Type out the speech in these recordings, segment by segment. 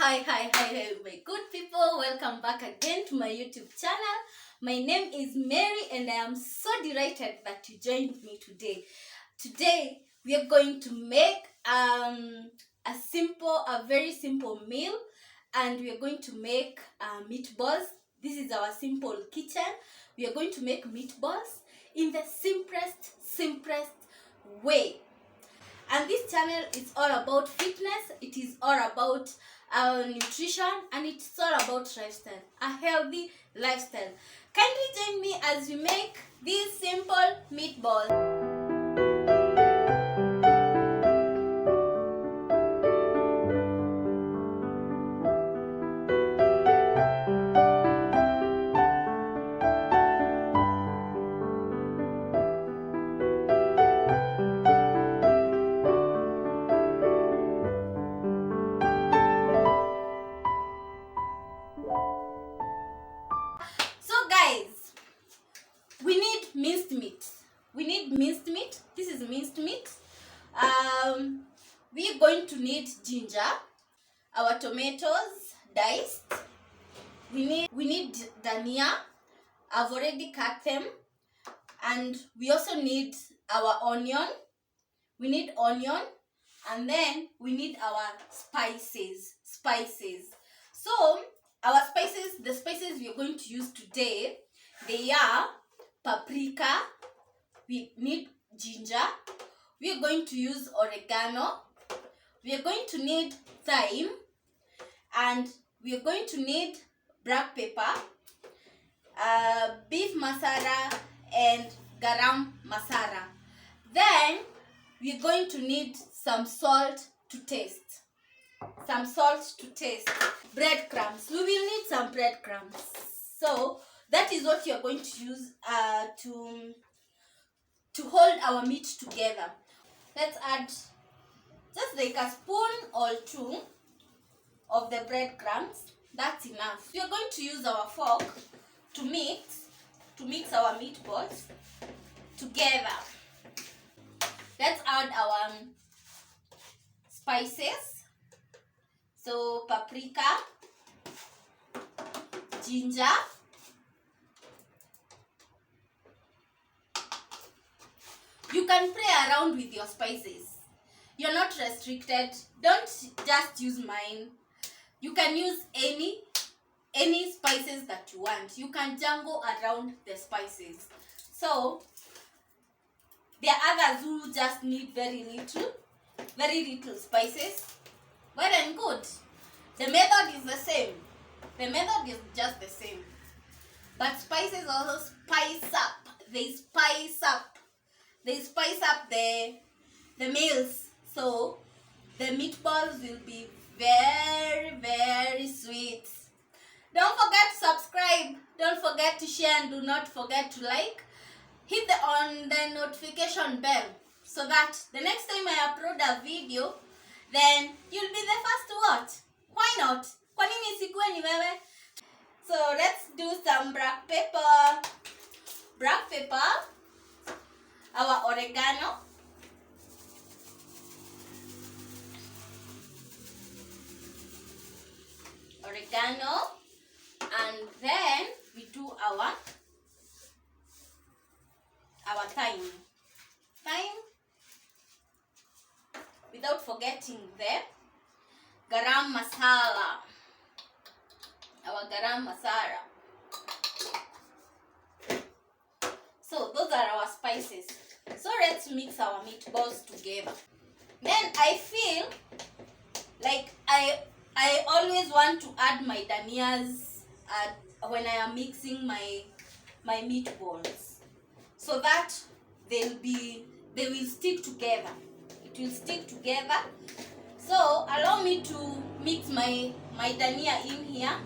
Hi, my good people. Welcome back again to my YouTube channel. My name is Mary and I am so delighted that you joined me today. Today, we are going to make a very simple meal, and we are going to make meatballs. This is our simple kitchen. We are going to make meatballs in the simplest way. And this channel is all about fitness, it is all about nutrition, and it's all about lifestyle, a healthy lifestyle. Kindly join me as we make this simple meatball. So guys, we need minced meat. This is minced meat. We're going to need ginger, our tomatoes diced. We need dhania. I've already cut them. And we also need our onion. We need onion, and then we need our spices. So our spices, the spices we are going to use today, they are paprika. We need ginger. We are going to use oregano. We are going to need thyme, and we are going to need black pepper, beef masala, and garam masala. Then we're going to need some salt to taste. Breadcrumbs. We will need some breadcrumbs. So that is what you're going to use to hold our meat together. Let's add just like a spoon or two of the breadcrumbs. That's enough. We are going to use our fork to mix our meatballs together. Let's add our spices. So paprika, ginger, you can play around with your spices. You're not restricted. Don't just use mine. You can use any spices that you want. You can juggle around the spices. So there are others who just need very little spices. Well and good. The method is the same. The method is just the same. But spices also spice up. They spice up the meals. So the meatballs will be very sweet. Don't forget to subscribe. Don't forget to share, and do not forget to like. Hit the notification bell so that the next time I upload a video, then you'll be the first to watch. Why not? Kwa nini isikuwe ni wewe? So let's do some black pepper, our oregano, and then we do our thyme, without forgetting the garam masala, So those are our spices. So let's mix our meatballs together. Then I feel like I always want to add my dhanias when I am mixing my meatballs, so that they will stick together. It will stick together. So allow me to mix my dhania in here.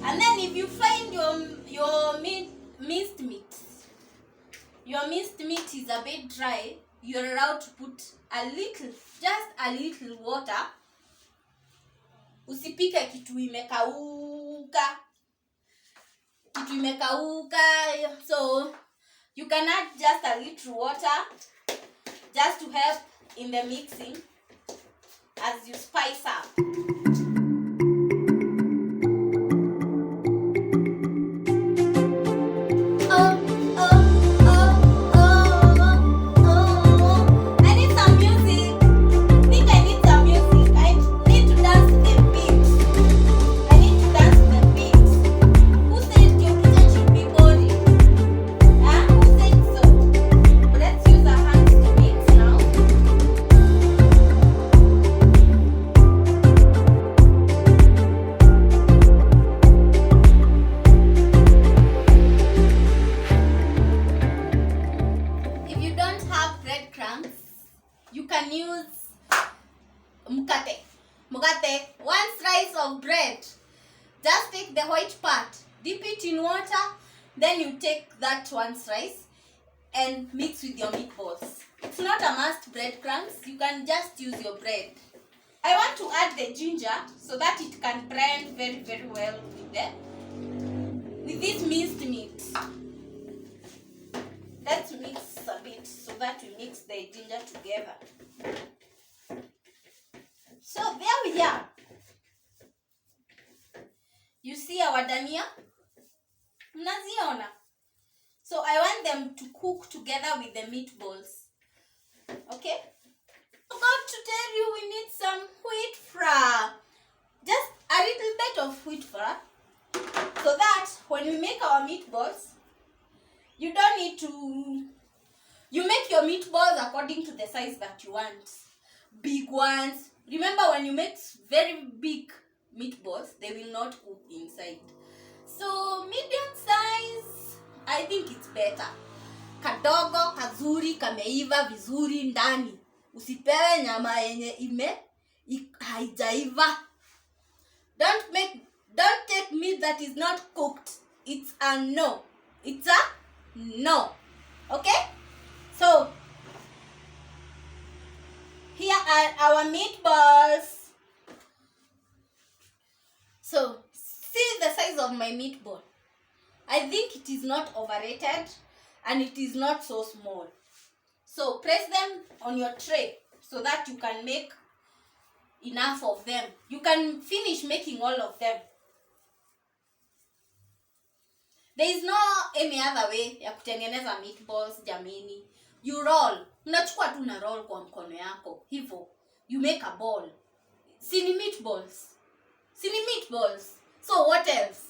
And then if you find your minced meat is a bit dry, you're allowed to put just a little water. Usipike kitu imekauka. So you can add just a little water just to help in the mixing. as you spice up. I need some music. I think I need some music. I need to dance the beat. I need to dance the beat. Who said your kitchen should be boring? Huh? Who said so? Let's use our hands to mix now. If you don't have breadcrumbs, you can use mukate. Mukate, one slice of bread. Just take the white part, dip it in water, then you take that one slice and mix with your meatballs. It's not a must breadcrumbs, you can just use your bread. I want to add the ginger so that it can blend very, very well with this minced meat. Let's mix a bit so that we mix the ginger together. So there we are. You see our dania? Mnaziona? So I want them to cook together with the meatballs. Okay? I forgot to tell you we need some wheat flour. Just a little bit of wheat flour. So that when we make our meatballs, you don't need to... You make your meatballs according to the size that you want. Big ones. Remember, when you make very big meatballs, they will not cook inside. So medium size, I think it's better. Kadogo, kazuri, kameiva, vizuri, ndani. Usipewe nyama yenye haijaiva. Don't take meat that is not cooked. It's a no. It's a no. Okay? So, here are our meatballs. So, see the size of my meatball. I think it is not overrated and it is not so small. So, place them on your tray so that you can make enough of them. You can finish making all of them. There is no any other way ya kutengeneza meatballs, jamini. You roll. Unachukua tu na roll kwa mkono yako. Hivyo. You make a ball. Sini meatballs. So what else?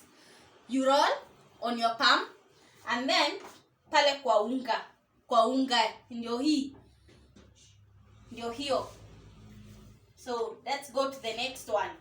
You roll on your palm and then pale kwa unga. Kwa unga. Ndio hii. Ndio hiyo. So let's go to the next one.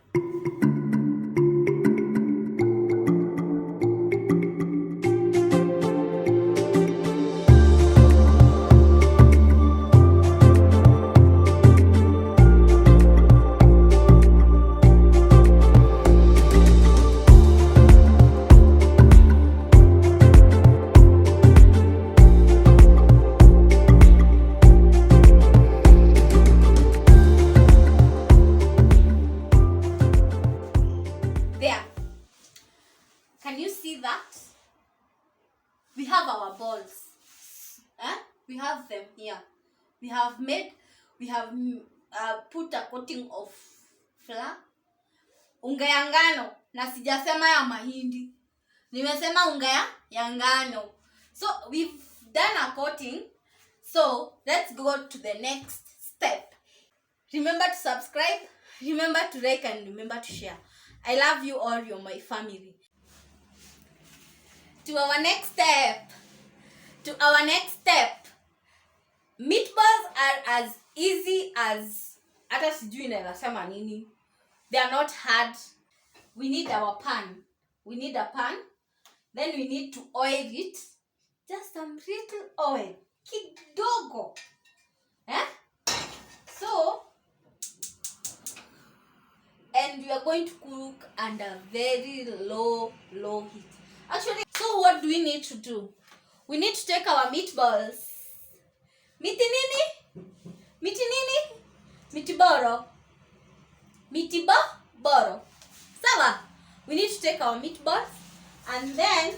Can you see that? We have our balls. We have them here. We have put a coating of flour. Unga ya ngano. Na sijasema ya mahindi. Nimesema unga ya ngano. So we've done a coating. So let's go to the next step. Remember to subscribe. Remember to like and remember to share. I love you all. You're my family. To our next step. Meatballs are as easy as hata sijui nasema nini. They are not hard. We need our pan. We need a pan. Then we need to oil it. Just some little oil. Kidogo. So, and we are going to cook under very low heat. Actually, so what do we need to do? We need to take our meatballs. Miti nini? Mitiboro. Sawa. We need to take our meatballs and then,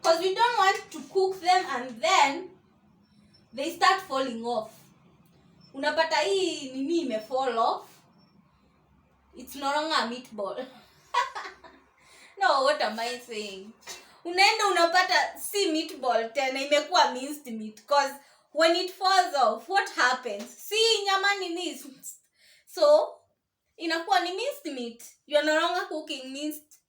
because we don't want to cook them and then they start falling off. unapata hii nini imefall off. It's no longer a meatball. No, what am I saying? Unaenda unapata si meatball tena, imekuwa minced meat, because when it falls off, what happens? Si nyama nini, so inakuwa ni minced meat. You are no longer cooking minced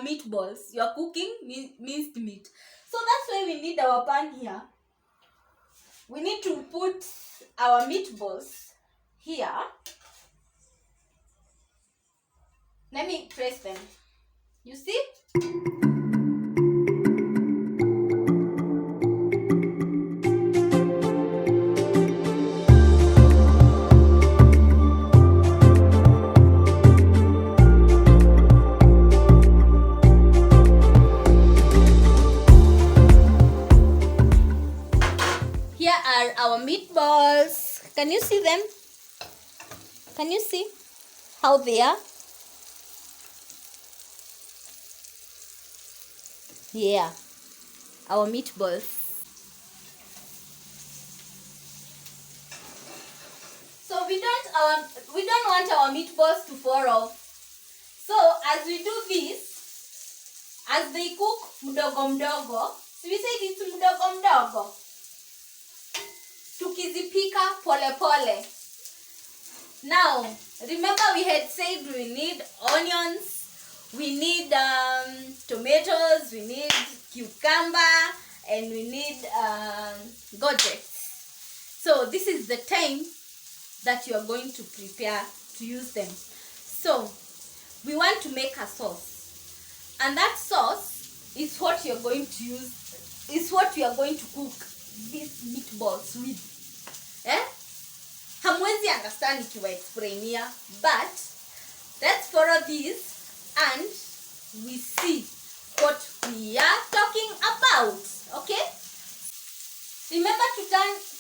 meatballs. You are cooking minced meat. So that's why we need our pan here. We need to put our meatballs here. Let me press them. You see? Here are our meatballs. Can you see them? Can you see how they are? Yeah, our meatballs. So we don't want our meatballs to fall off. So as we do this, as they cook mdogo mdogo, so we say it's mdogo mdogo. Tukizipika pole pole. Now, remember we had said we need onions, we need tomatoes, we need cucumber, and we need gourds. So this is the time that you are going to prepare to use them. So we want to make a sauce, and that sauce is what you're going to use, is what we are going to cook these meatballs with. Hamwezi understand ikiwa explainia, but let's follow this and we see what we are talking about. Okay, remember to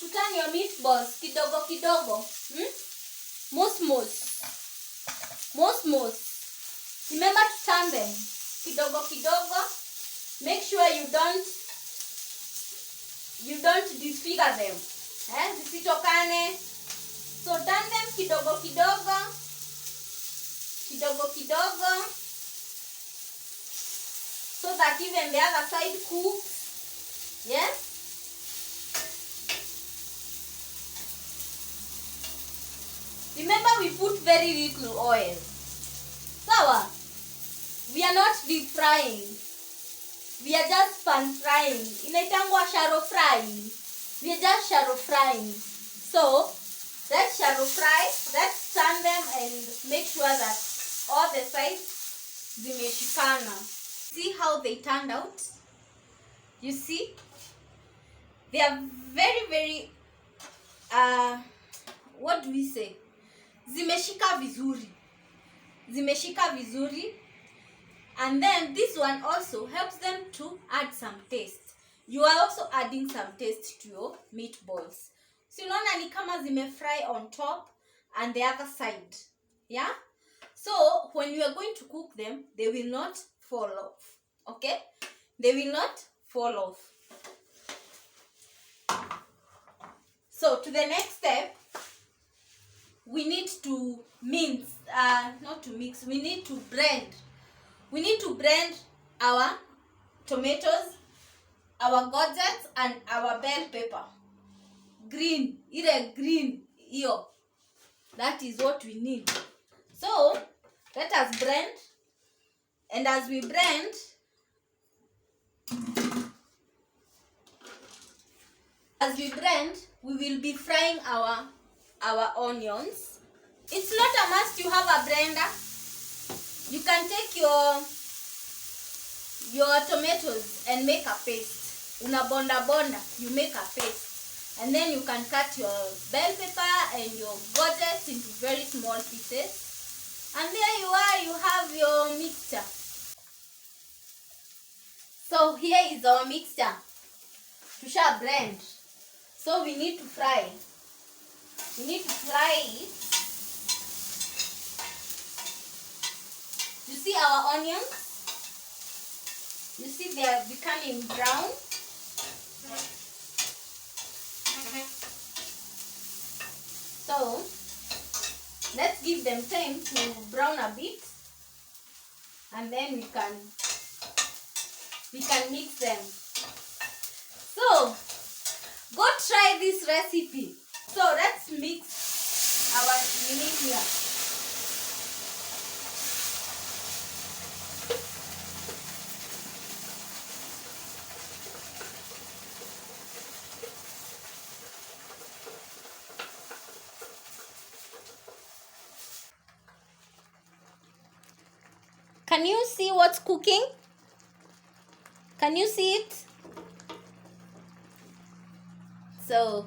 turn your meatballs kidogo kidogo. Most. Remember to turn them kidogo kidogo. Make sure you don't disfigure them. Zisitokane. So turn them kidogo kidogo. Kidogo kidogo. So that even the other side cooks. Yes? Remember, we put very little oil. Sawa? We are not deep frying. We are just pan frying. Inaitangwa shallow frying. We are just shallow frying. So, let's shallow fry. Let's turn them and make sure that all the sides zimeshikana. See how they turned out? You see? They are very, very, what do we say? Zimeshika vizuri. And then this one also helps them to add some taste. You are also adding some taste to your meatballs. So unaona ni kama zimefry on top and the other side. Yeah? So when you are going to cook them, they will not fall off. Okay? They will not fall off. So to the next step, we need to mince, not to mix, we need to blend. We need to blend our tomatoes, our gourds, and our bell pepper. Green, green, iyo. That is what we need. So, let us blend. And as we blend, we will be frying our onions. It's not a must you have a blender. You can take your tomatoes and make a paste. Una bonda, you make a paste. And then you can cut your bell pepper and your gourds into very small pieces. And there you are, you have your mixture. So here is our mixture. Tusha blend. So we need to fry. We need to fry it. You see our onions? You see they are becoming brown. So So let's give them time to brown a bit, and then we can mix them. So go try this recipe. So let's mix our spinach here. Can you see what's cooking? Can you see it? So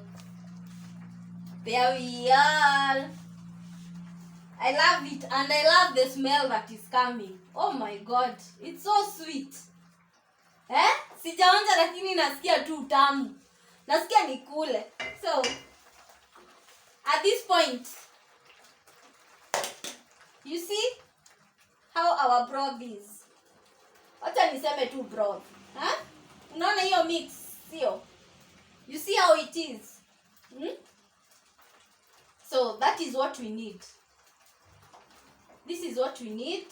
there we are. I love it, and I love the smell that is coming. Oh my god, it's so sweet. Sijaonja lakini nasikia tu utamu. Nasikia nikule. So at this point, you see how our broth is. Wacha niseme tu broth. Unaona hiyo mix, sio? You see how it is? So that is what we need. This is what we need.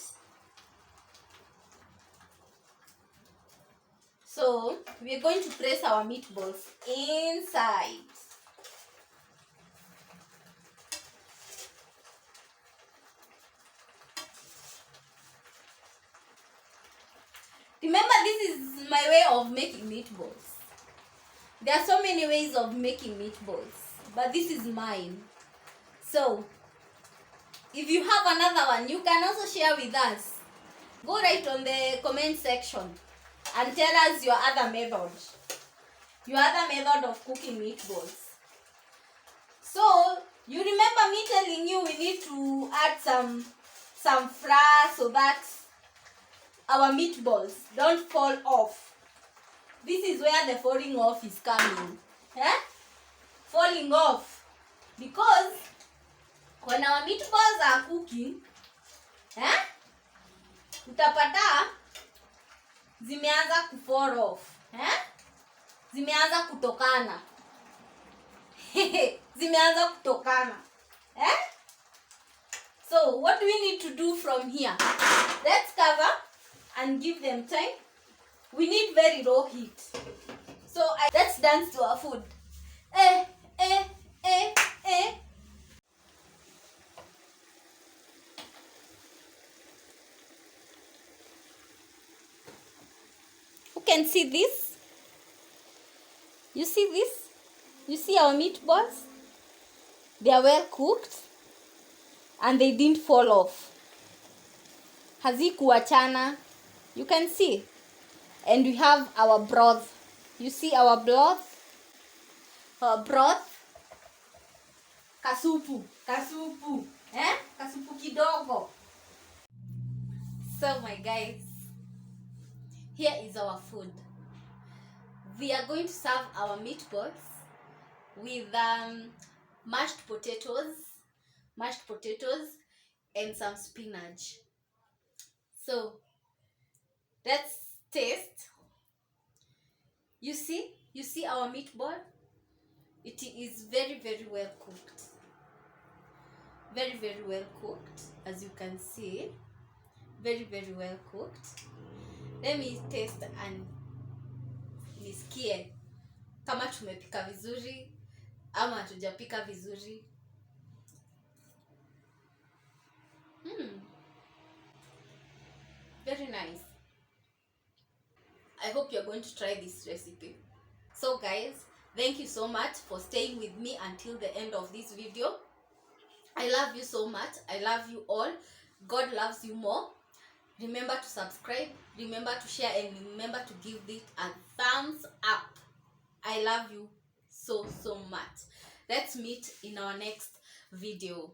So we are going to press our meatballs inside. Remember, this is my way of making meatballs. There are so many ways of making meatballs, but this is mine. So if you have another one, you can also share with us. Go right on the comment section and tell us your other method. Your other method of cooking meatballs. So you remember me telling you we need to add some flour so that our meatballs don't fall off. This is where the falling off is coming. Falling off. Because when our meatballs are cooking, utapata zimeanza kufall off. Zimeanza kutokana. Zimeanza kutokana. So what do we need to do from here? Let's cover and give them time. We need very low heat. So let's dance to our food. Who can see this? You see this? You see our meatballs? They are well cooked and they didn't fall off. Hazikuachana. You can see. And we have our broth. You see our broth? Our broth. Kasupu. Kasupu. Kasupu kidogo. So my guys, here is our food. We are going to serve our meatballs with mashed potatoes and some spinach. So let's taste. You see our meatball? It is very, very well cooked. Very, very well cooked, as you can see. Very, very well cooked. Let me taste and nisikie kama tumepika vizuri ama hatujapika vizuri. Very nice. I hope you're going to try this recipe. So guys, thank you so much for staying with me until the end of this video. I love you so much. I love you all. God loves you more. Remember to subscribe, remember to share, and remember to give it a thumbs up. I love you so much. Let's meet in our next video.